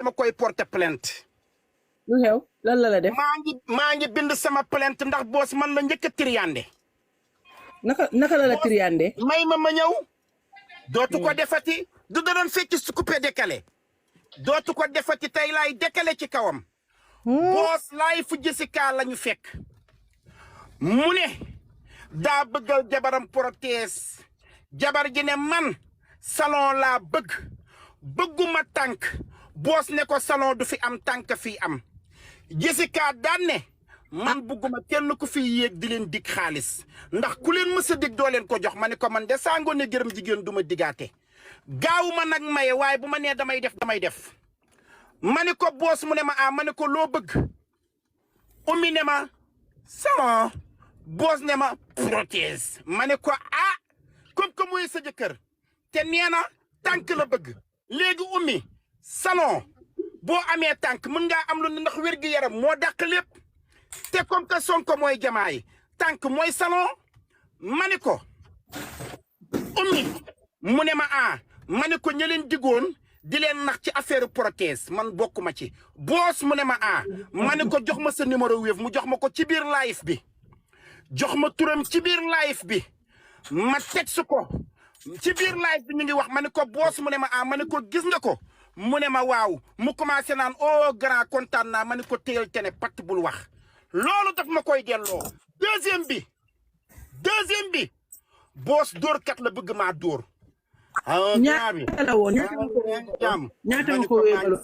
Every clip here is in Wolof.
dama koy porter plainte. lu xew lan la def. maa ngi bind sama plainte ndax boos man la njëkk a triyande. naka la triyande. may ma ñëw. dootu ko defati du doon fecc su coupé décalé. dootu ko defati tey laay décalé ci kawam. boos laay fu Jessica la ñu fekk. mu ne daa bëggal jabaram prothèse. jabar ji ne man salon laa bëgguma tànk. boos ne ko salon du fi am tànk fii am. Jessica daan ne man bëgguma kenn ku fi yéeg di leen dig xaalis ndax ku leen mës a dig doo leen ko jox ma ne ko man de sango ne gërëm jigéen du ma digaate. gaawuma nag maye waaye bu ma nee damay def. ma ne ko boos mu ne ma ma ne ko loo bëgg. ummi ne ma salon. boos ne ma prothèse. ma ne ko comme que mooy sa jëkkër te nee na tànk la bëgg. léegi ummi salon boo amee tànk mën ngaa am lu ndax wér-gi-yaram moo dàq lépp. te comme que Sonko mooy jamaay tànk mooy salon. ma ne ko ummi mu ne ma ma ne ko ña leen digoon di leen nax ci affaire prothèse man bokkuma ci. boos mu ne ma ma ne ko jox ma sa numéro Wave mu jox ma ko ci biir live bi. jox ma turam ci biir live bi. ma teg su ko ci biir live bi ñu ngi wax ma ne ko boos mu ne ma ma ne ko gis nga ko. mu ne ma waaw mu commencé naan grand kontaan naa ma ne ko téyel te ne patt bul wax. loolu daf ma koy delloo. deuxième bi boos dóorkat la bëgg maa dóor. ñaata la woon ñaata nga ko wéeru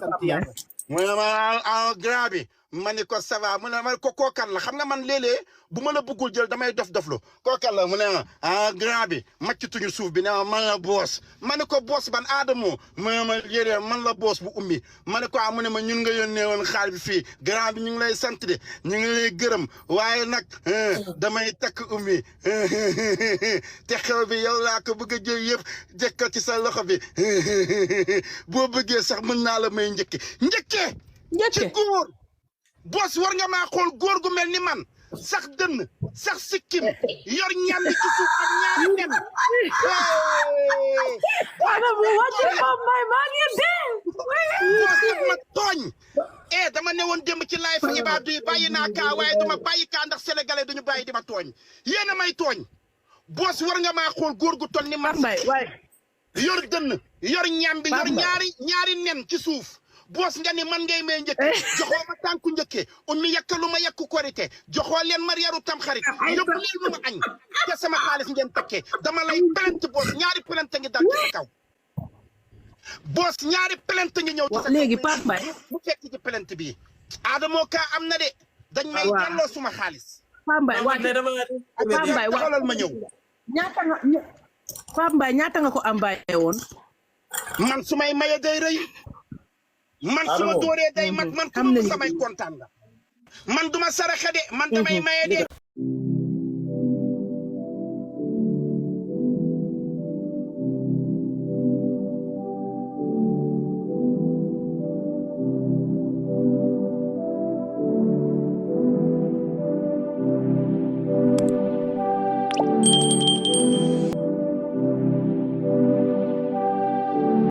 mu ne ma grand bi ma ne ko ça va mu ne ma ko kookan la xam nga man léeg-léeg bu ma la bëggul jël damay doflu kookan la mu ne ma grand bi maccituñu suuf bi ne ma man la boos ma ne ko boos ban aadamoo mu ne ma yére man la boos bu ummi ma ne ko mu ne ma ñun nga yónnee woon xaal bi fii grand bi ñu ngi lay sant de ñu ngi lay gërëm waaye nag damay takk ummi te xew bi yow laa ko bëgg a jël yëpp jëkkal ci sa loxo bi boo bëggee sax mën naa la may njëkkee ci góor. boos war nga maa xool góor gu mel ni man sax dënn sax sikkim yor ñambi ci suuf ak ñaari nen. boos daf ma tooñ. dama ne woon démb ci live fa ibaadu yi bàyyi naa kaa waaye duma bàyyi kaa ndax sénégalais duñu bàyyi di ma tooñ. yéen a may tooñ. boos war nga maa xool góor gu toll ni man. yor dënn yor ñambi yor ñaari nen ci suuf. boos nga ni man ngay may njëkke joxoo ma tànku njëkke ummi yakkalu ma yakku korite joxoo leen ma yaru tam xarit yóbbu leen ma añ te sama xaalis ngeen takkee dama lay plainte boos ñaari plainte ngi dal ci sa kaw. boos ñaari plainte ngi ñëw ci sa kaw. léegi Pape Mbaye bu fekk ci plainte bi Adamo ka am na de dañ may delloo suma xaalis. Pape Mbaye taxalal ma ñëw. Pape Mbaye ñaata nga ko envoyé woon. man su may maye day rëy. man suma dooree day mat man ku ma samay kontaan la man duma saraxe de man damay maye de